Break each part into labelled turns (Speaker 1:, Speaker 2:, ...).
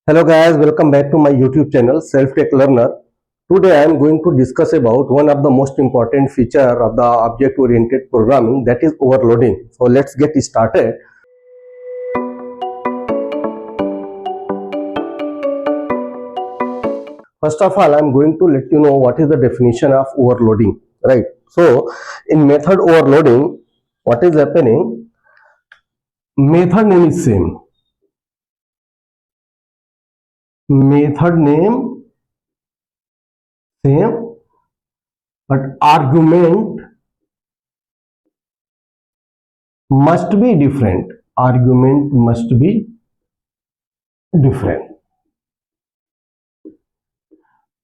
Speaker 1: Hello guys, welcome back to my YouTube channel Self Tech Learner. Today I am going to discuss about one of the most important feature of the object oriented programming, that is overloading. So let's get started. First of all, I am going to let you know what is the definition of overloading, right? So in method overloading, what is happening? Method name is same. Method name same, but argument must be different. Argument must be different.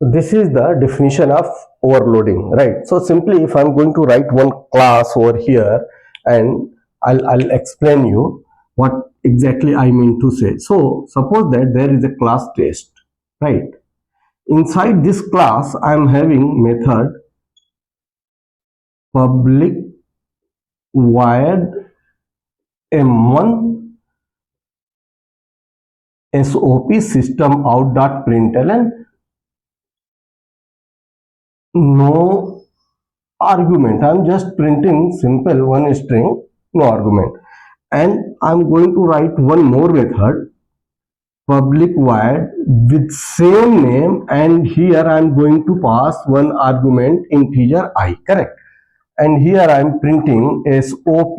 Speaker 1: This is the definition of overloading, right? So simply, if I'm going to write one class over here, and I'll explain you what exactly I mean to say. So suppose that there is a class test, right? Inside this class, I'm having method public void m1 sop system out dot println, no argument. I'm just printing simple one string, no argument. And I'm going to write one more method, public void with same name, and here I'm going to pass one argument, integer I, correct? And here I'm printing sop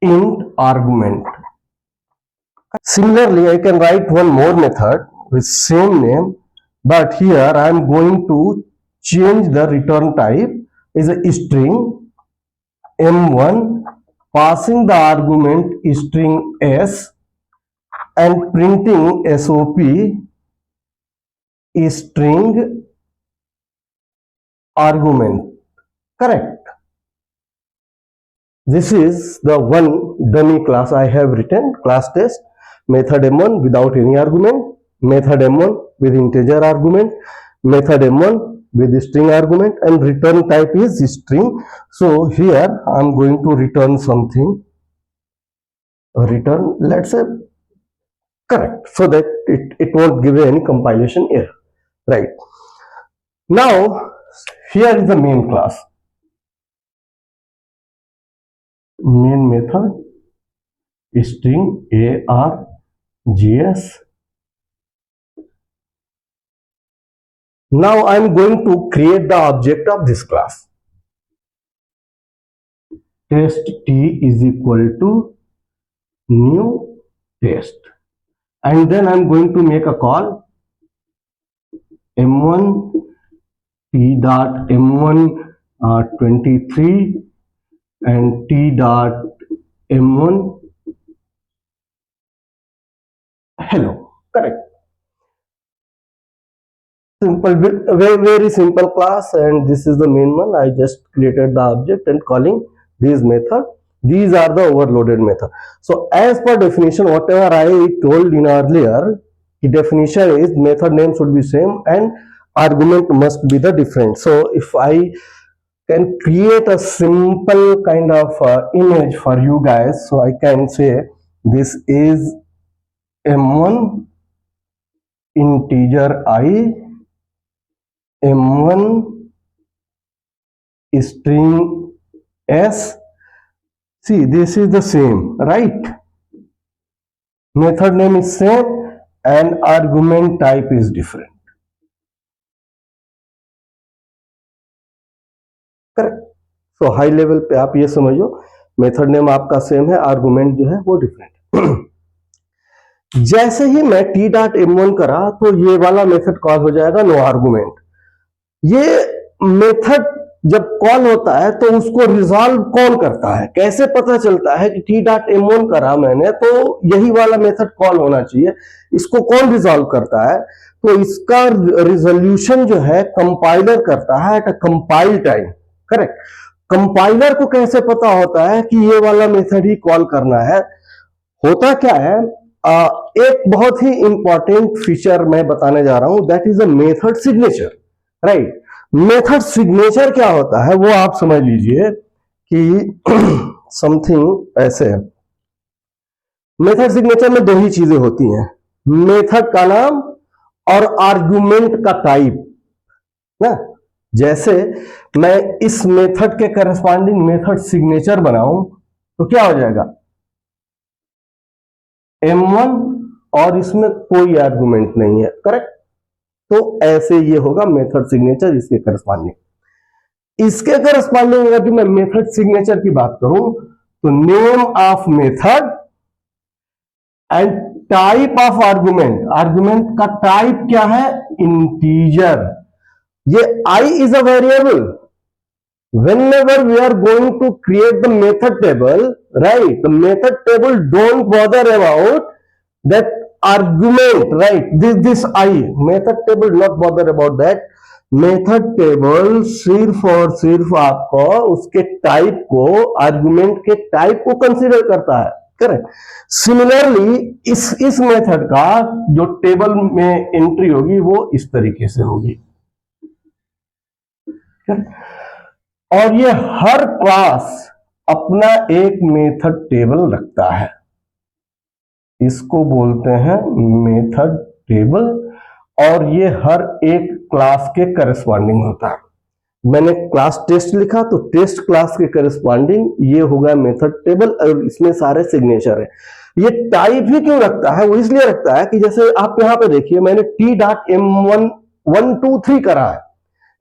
Speaker 1: int argument. Similarly, I can write one more method with same name, but here I am going to change the return type is a string m1, passing the argument string s, and printing sop string argument, correct? This is the one dummy class I have written, class test, method m1 without any argument, method m1 with integer argument, method m1 with string argument, and return type is string. So here I am going to return something, return, let's say, correct, so that it won't give any compilation error, right? Now here is the main class, main method string args. Now I am going to create the object of this class. Test t is equal to new test, and then I am going to make a call m1 t dot m1 23 and t dot m1 hello, correct? Simple, very simple class, and this is the main one. I just created the object and calling these method. These are the overloaded method. So as per definition, whatever I told in earlier, the definition is method name should be same and argument must be the different. So if I can create a simple kind of image for you guys, so I can say this is m1 integer I, m1 string s. See, this is the same, right? Method name is same and argument type is different, correct? So high level पे आप ये समझो, method name आपका same है, argument जो है वो different है। जैसे ही मैं टी डॉट m1 करा तो ये वाला मेथड कॉल हो जाएगा नो आर्गुमेंट। ये मेथड जब कॉल होता है तो उसको रिजॉल्व कौन करता है, कैसे पता चलता है कि टी डॉट m1 करा मैंने तो यही वाला मेथड कॉल होना चाहिए, इसको कौन रिजॉल्व करता है? तो इसका रिजोल्यूशन जो है कंपाइलर करता है at a compile time, correct? Compiler को कैसे पता होता है कि ये वाला मेथड ही कॉल करना है? होता क्या है, एक बहुत ही इंपॉर्टेंट फीचर मैं बताने जा रहा हूं, that is a method signature, right? Method signature क्या होता है वो आप समझ लीजिए कि समथिंग ऐसे है। मेथड सिग्नेचर में दो ही चीजें होती हैं, मेथड का नाम और आर्गुमेंट का टाइप ना। जैसे मैं इस मेथड के करस्पॉन्डिंग मेथड सिग्नेचर बनाऊं तो क्या हो जाएगा, M1 और इसमें कोई आर्गुमेंट नहीं है, करेक्ट। तो ऐसे ये होगा मेथड सिग्नेचर इसके करस्पॉन्डिंग। इसके करस्पॉन्डिंग अगर मैं मेथड सिग्नेचर की बात करूं तो name of method and type of argument, argument का टाइप क्या है, इंटीजर। ये I is a variable. Whenever we are going to create the method table, right, the method table don't bother about that argument, right, this I, method table not bother about that. Method table सिर्फ और सिर्फ आपको उसके type को, argument के type को consider करता है, करेक्ट। सिमिलरली इस मेथड का जो टेबल में एंट्री होगी वो इस तरीके से होगी, और ये हर क्लास अपना एक मेथड टेबल रखता है, इसको बोलते हैं मेथड टेबल, और ये हर एक क्लास के करस्पॉन्डिंग होता है। मैंने क्लास टेस्ट लिखा तो टेस्ट क्लास के करस्पॉन्डिंग ये होगा मेथड टेबल, और इसमें सारे सिग्नेचर है। ये टाइप ही क्यों रखता है, वो इसलिए रखता है कि जैसे आप यहां पे देखिए मैंने t.m1 1 2 3 करा है,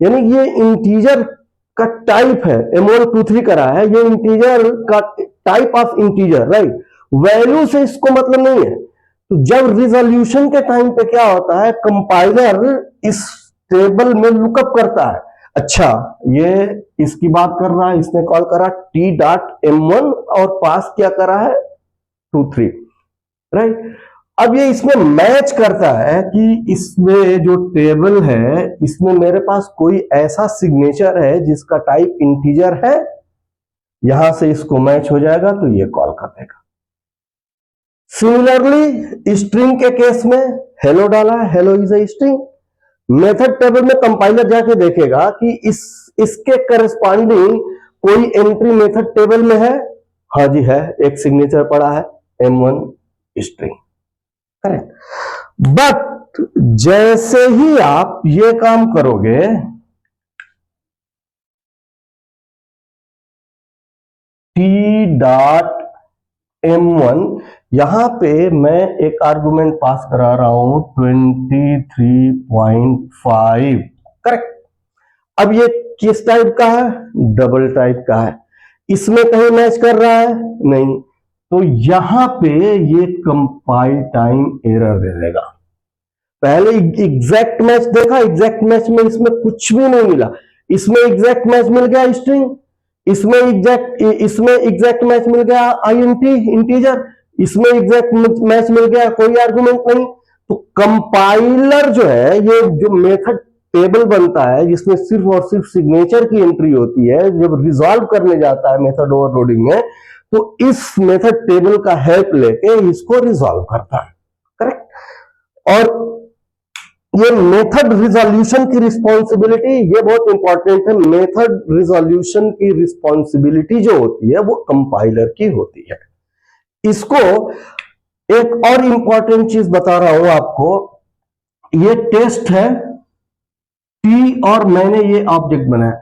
Speaker 1: यानी ये इंटीजर का टाइप है, M1 2 3 करा है, ये इंटीजर का type of integer, right. Value से इसको मतलब नहीं है। तो जब रिजोल्यूशन के टाइम पे क्या होता है, कंपाइलर इस टेबल में लुकअप करता है, अच्छा ये इसकी बात कर रहा है, इसने कॉल करा t.m1 और पास क्या करा है 2 3, राइट। अब ये इसमें मैच करता है कि इसमें जो टेबल है इसमें मेरे पास कोई ऐसा सिग्नेचर है जिसका टाइप इंटीजर है, यहां से इसको मैच हो जाएगा तो ये कॉल कर देगा। सिमिलरली स्ट्रिंग के केस में हेलो डाला है, hello is a string, method table में कंपाइलर जाके देखेगा कि इसके करस्पॉन्डिंग कोई एंट्री मेथड टेबल में है, हाँ जी है, एक सिग्नेचर पड़ा है M1 स्ट्रिंग, करेक्ट। बट जैसे ही आप ये काम करोगे, t.m1, यहां पे मैं एक आर्गुमेंट पास करा रहा हूं 23.5, करेक्ट। अब ये किस टाइप का है, डबल टाइप का है, इसमें कहीं मैच कर रहा है नहीं, तो यहां पे ये कंपाइल टाइम एरर दे देगा। पहले एग्जैक्ट मैच देखा, एग्जैक्ट मैच में इसमें कुछ भी नहीं मिला, इसमें एग्जैक्ट मैच मिल गया स्ट्रिंग, इसमें एग्जैक्ट मैच मिल गया INT इंटीजर, इसमें एग्जैक्ट मैच मिल गया कोई आर्गुमेंट नहीं। तो कंपाइलर जो है, ये जो मेथड टेबल बनता है जिसमें सिर्फ और सिर्फ सिग्नेचर की एंट्री होती है, जब रिजॉल्व करने जाता है मेथड ओवरलोडिंग में, तो इस मेथड टेबल का हेल्प लेके इसको रिजॉल्व करता है, करेक्ट। और ये मेथड रिजोल्यूशन की रिस्पॉन्सिबिलिटी, ये बहुत इंपॉर्टेंट है, मेथड रिजोल्यूशन की रिस्पॉन्सिबिलिटी जो होती है वो कंपाइलर की होती है। इसको एक और इंपॉर्टेंट चीज बता रहा हूं आपको, ये टेस्ट है टी और मैंने ये ऑब्जेक्ट बनाया,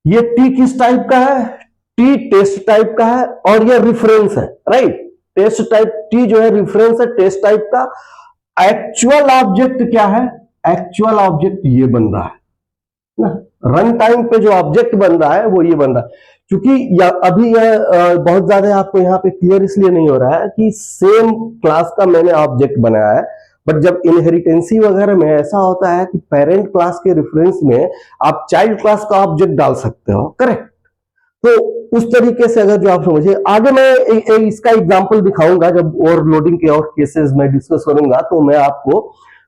Speaker 1: ये टी किस टाइप का है, टी टेस्ट टाइप का है, और ये रेफरेंस है, राइट। टेस्ट टाइप टी जो है रेफरेंस है टेस्ट टाइप का। एक्चुअल ऑब्जेक्ट क्या है, एक्चुअल ऑब्जेक्ट ये बन रहा है ना, रन टाइम पे जो ऑब्जेक्ट बन रहा है वो ये बन रहा है। क्योंकि अभी यह बहुत ज्यादा आपको यहाँ पे क्लियर इसलिए नहीं हो रहा है कि सेम क्लास का मैंने ऑब्जेक्ट बनाया है, बट जब इनहेरिटेंसी वगैरह में ऐसा होता है कि पेरेंट क्लास के रेफरेंस में आप चाइल्ड क्लास का ऑब्जेक्ट डाल सकते हो, करेक्ट। तो उस तरीके से अगर जो आप समझिए, आगे मैं इसका एग्जांपल दिखाऊंगा जब ओवरलोडिंग के और केसेस में डिस्कस करूंगा, तो मैं आपको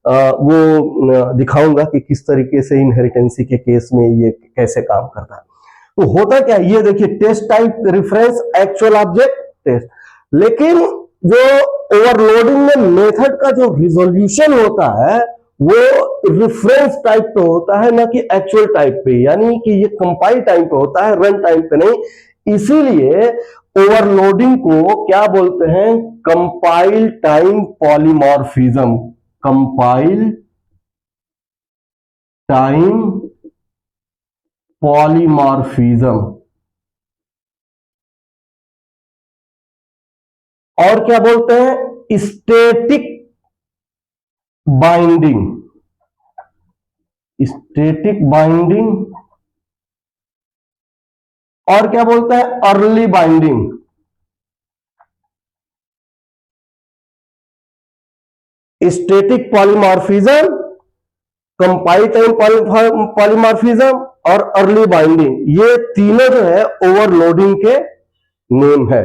Speaker 1: वो दिखाऊंगा कि किस तरीके से इनहेरिटेंसी के केस में ये कैसे काम करता है। तो होता क्या, ये देखिए test type reference actual object test, लेकिन जो ओवरलोडिंग में मेथड का जो रिजोल्यूशन होता है वो रेफरेंस टाइप पे होता है, ना कि एक्चुअल टाइप पे, यानी कि ये कंपाइल टाइम पे होता है, रन टाइम पे नहीं। इसीलिए ओवरलोडिंग को क्या बोलते हैं? Compile time polymorphism. Compile time polymorphism. और क्या बोलते हैं? Static binding. Static binding. और क्या बोलते हैं? Early binding. Static polymorphism, compile time polymorphism और अर्ली बाइंडिंग, ये तीनों जो है ओवरलोडिंग के नेम है।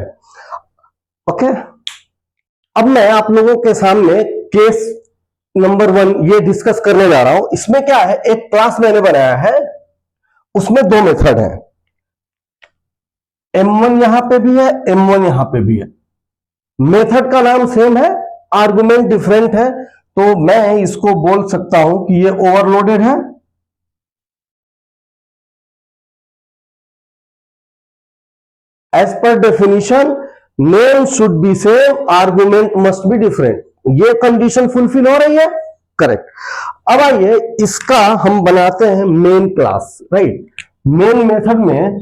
Speaker 1: ओके, अब मैं आप लोगों के सामने केस नंबर 1 ये डिस्कस करने जा रहा हूं। इसमें क्या है, एक क्लास मैंने बनाया है, उसमें 2 मेथड है। M1 यहां पे भी है, M1 यहां पे भी है। मेथड का नाम सेम है, आर्गुमेंट डिफरेंट है, तो मैं इसको बोल सकता हूं कि ये ओवरलोडेड है। As per definition name should be same, argument must be different. ये कंडीशन फुलफिल हो रही है, करेक्ट। अब आइए इसका हम बनाते हैं main class, right. Main method में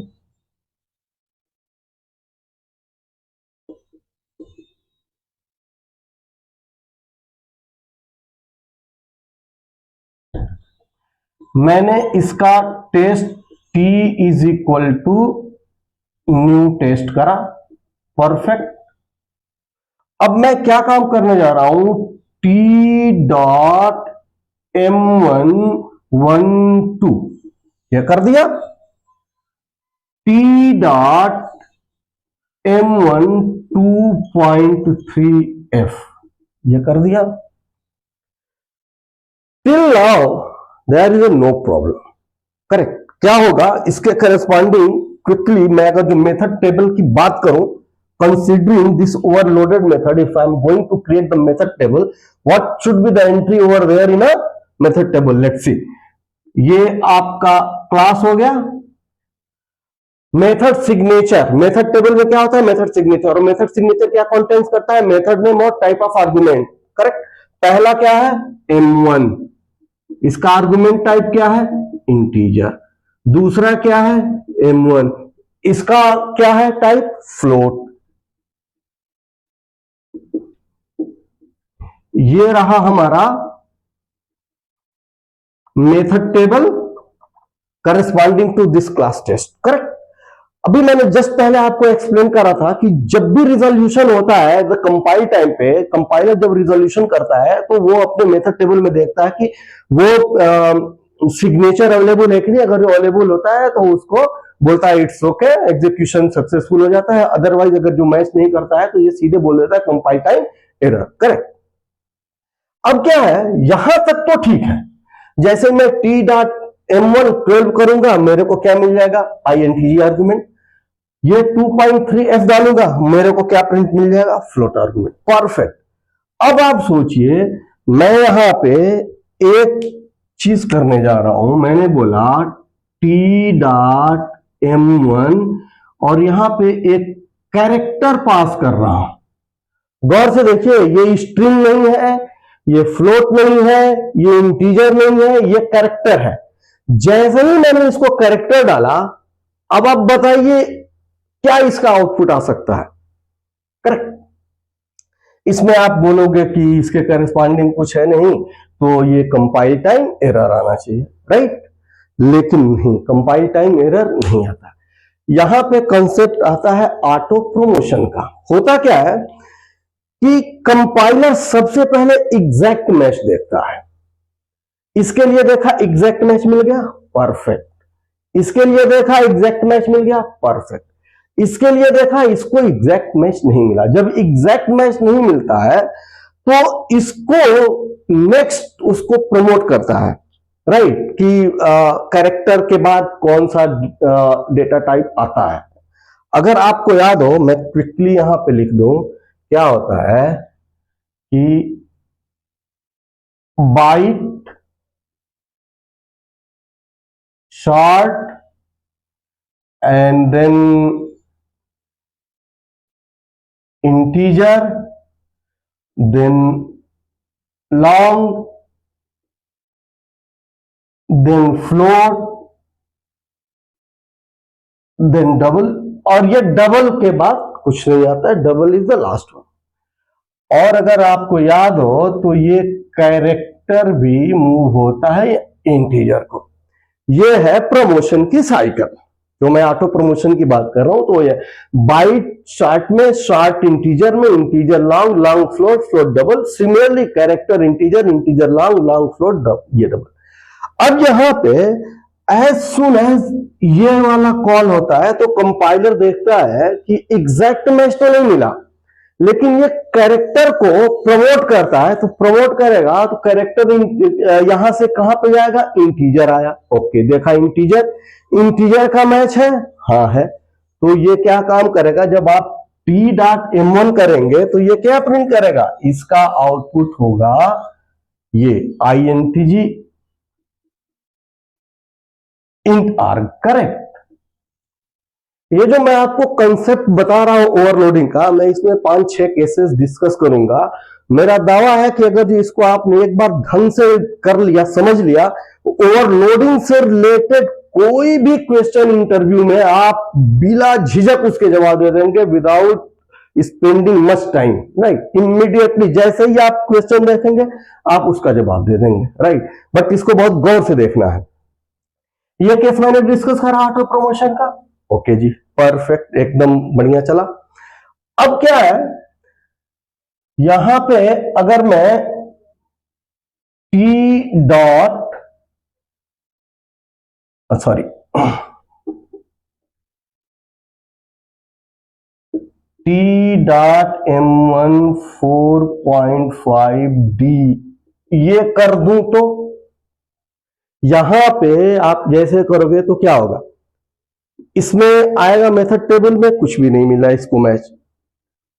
Speaker 1: मैंने इसका test t is equal to new test करा, परफेक्ट। अब मैं क्या काम करने जा रहा हूं? टी डॉट M112 ये कर दिया। टी डॉट M1 2.3f ये कर दिया। Till now there is no problem, correct. क्या होगा इसके करेस्पॉन्डिंग? क्विकली मैं अगर जो मेथड टेबल की बात करूं, considering this overloaded method, if I am going to create the method table, what should be the entry over there in a method table? Let's see. ये आपका क्लास हो गया। मेथड सिग्नेचर, मेथड टेबल में क्या होता है? Method signature. और method signature क्या कंटेंस करता है? मेथड नेम और टाइप ऑफ आर्गुमेंट, करेक्ट। पहला क्या है? M1, इसका आर्गुमेंट टाइप क्या है? इंटीजर। दूसरा क्या है? M1, इसका क्या है टाइप? फ्लोट। ये रहा हमारा method table corresponding to this class test, correct. अभी मैंने जस्ट पहले आपको एक्सप्लेन करा था कि जब भी रिजोल्यूशन होता है द कंपाइल टाइम पे, कंपाइलर जब रिजोल्यूशन करता है तो वो अपने मेथड टेबल में देखता है कि वो सिग्नेचर अवेलेबल है कि नहीं। अगर अवेलेबल होता है तो उसको बोलता है इट्स ओके, एग्जीक्यूशन सक्सेसफुल हो जाता है। अदरवाइज अगर जो मैच नहीं करता है तो ये सीधे बोल देता है कंपाइल टाइम एरर, करेक्ट। अब क्या है, यहां तक तो ठीक है। जैसे मैं टी डॉट M112 करूंगा, मेरे को क्या मिल जाएगा? INTG argument. ये 2.3f डालूंगा, मेरे को क्या प्रिंट मिल जाएगा? Float argument, perfect. अब आप सोचिए, मैं यहां पे एक चीज करने जा रहा हूं। मैंने बोला टी डॉट M1 और यहां पे एक कैरेक्टर पास कर रहा हूं। गौर से देखिए, ये स्ट्रिंग नहीं है, ये फ्लोट नहीं है, ये इंटीजर नहीं है, ये कैरेक्टर है। जैसे ही मैंने इसको कैरेक्टर डाला, अब आप बताइए क्या इसका आउटपुट आ सकता है? करेक्ट। इसमें आप बोलोगे कि इसके करस्पॉन्डिंग कुछ है नहीं, तो ये कंपाइल टाइम एरर आना चाहिए, राइट। लेकिन नहीं, कंपाइल टाइम एरर नहीं आता। यहां पे कंसेप्ट आता है ऑटो प्रोमोशन का। होता क्या है कि कंपाइलर सबसे पहले एग्जैक्ट मैच देखता है। इसके लिए देखा एग्जैक्ट मैच मिल गया, परफेक्ट। इसके लिए देखा एग्जैक्ट मैच मिल गया, परफेक्ट। इसके लिए देखा इसको एग्जैक्ट मैच नहीं मिला। जब एग्जैक्ट मैच नहीं मिलता है तो इसको नेक्स्ट उसको प्रमोट करता है, राइट, कि कैरेक्टर के बाद कौन सा डेटा टाइप आता है। अगर आपको याद हो, मैं क्विकली यहां पे लिख दूं, क्या होता है कि byte, short and then integer, then long, then float, then double, और ये डबल के बाद कुछ नहीं आता है, double is the last one. और अगर आपको याद हो तो ये कैरेक्टर भी मूव होता है इंटीजर को। ये है प्रमोशन की साइकिल, जो मैं ऑटो प्रमोशन की बात कर रहा हूं तो ये बाइट चार्ट में शॉर्ट इंटीजर में integer long, long float, float double, similarly character integer, integer long, long float ये डबल। अब यहां पे एज सुन एज ये वाला कॉल होता है तो कंपाइलर देखता है कि एग्जैक्ट मैच तो नहीं मिला, लेकिन ये कैरेक्टर को प्रमोट करता है, तो प्रमोट करेगा तो कैरेक्टर यहां से कहां पे जाएगा, इंटीजर आया। ओके, देखा इंटीजर, इंटीजर का मैच है, हाँ है। तो ये क्या काम करेगा, जब आप t.m1 करेंगे तो ये क्या प्रिंट करेगा, इसका आउटपुट होगा ये intg int r, करेक्ट। ये जो मैं आपको कंसेप्ट बता रहा हूं ओवरलोडिंग का, मैं इसमें 5-6 केसेस डिस्कस करूंगा। मेरा दावा है कि अगर इसको आपने एक बार ढंग से कर लिया, समझ लिया, ओवरलोडिंग से रिलेटेड कोई भी क्वेश्चन इंटरव्यू में आप बिना झिझक उसके जवाब दे देंगे, without spending much time, right. Immediately जैसे ही आप क्वेश्चन देखेंगे आप उसका जवाब दे देंगे, राइट। बट इसको बहुत गौर से देखना है। यह केस मैंने डिस्कस करा ऑटो प्रमोशन का, ओके जी, परफेक्ट, एकदम बढ़िया चला। अब क्या है, यहां पे अगर मैं t.m1 4.5d ये कर दूं तो यहां पे आप जैसे करोगे तो क्या होगा, इसमें आएगा मेथड टेबल में कुछ भी नहीं मिला इसको मैच।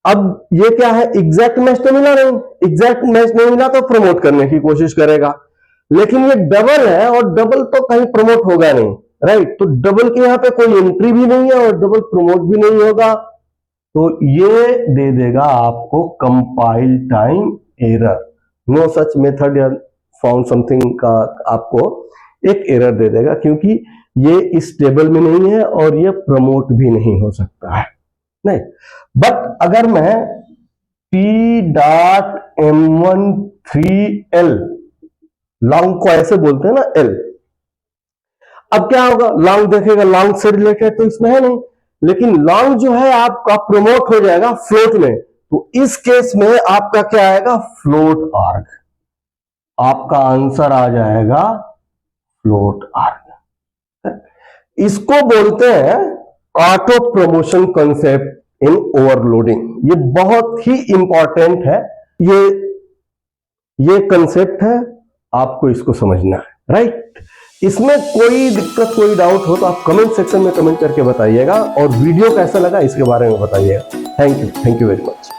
Speaker 1: अब ये क्या है, एग्जैक्ट मैच तो मिला नहीं, एग्जैक्ट मैच नहीं मिला तो प्रमोट करने की कोशिश करेगा, लेकिन ये डबल है और डबल तो कहीं प्रमोट होगा नहीं, राइट। तो डबल के यहां पे कोई एंट्री भी नहीं है और डबल प्रमोट भी नहीं होगा, तो ये दे देगा आपको compile time error, no such method या फाउंड समथिंग का आपको एक एरर दे देगा, क्योंकि ये इस टेबल में नहीं है और ये प्रमोट भी नहीं हो सकता है, नहीं। बट अगर मैं t.m13l, लॉन्ग को ऐसे बोलते हैं ना l, अब क्या होगा, लॉन्ग देखेगा, लॉन्ग से रिलेटेड तो इसमें है नहीं, लेकिन लॉन्ग जो है आपका प्रमोट हो जाएगा फ्लोट में, तो इस केस में आपका क्या आएगा, फ्लोट आर्ग। आपका आंसर आ जाएगा फ्लोट आर्ग। इसको बोलते हैं auto promotion concept in overloading. ये बहुत ही इंपॉर्टेंट है, ये कंसेप्ट है, आपको इसको समझना है, राइट। इसमें कोई दिक्कत, कोई डाउट हो तो आप कमेंट सेक्शन में कमेंट करके बताइएगा, और वीडियो कैसा लगा इसके बारे में बताइएगा। Thank you very much.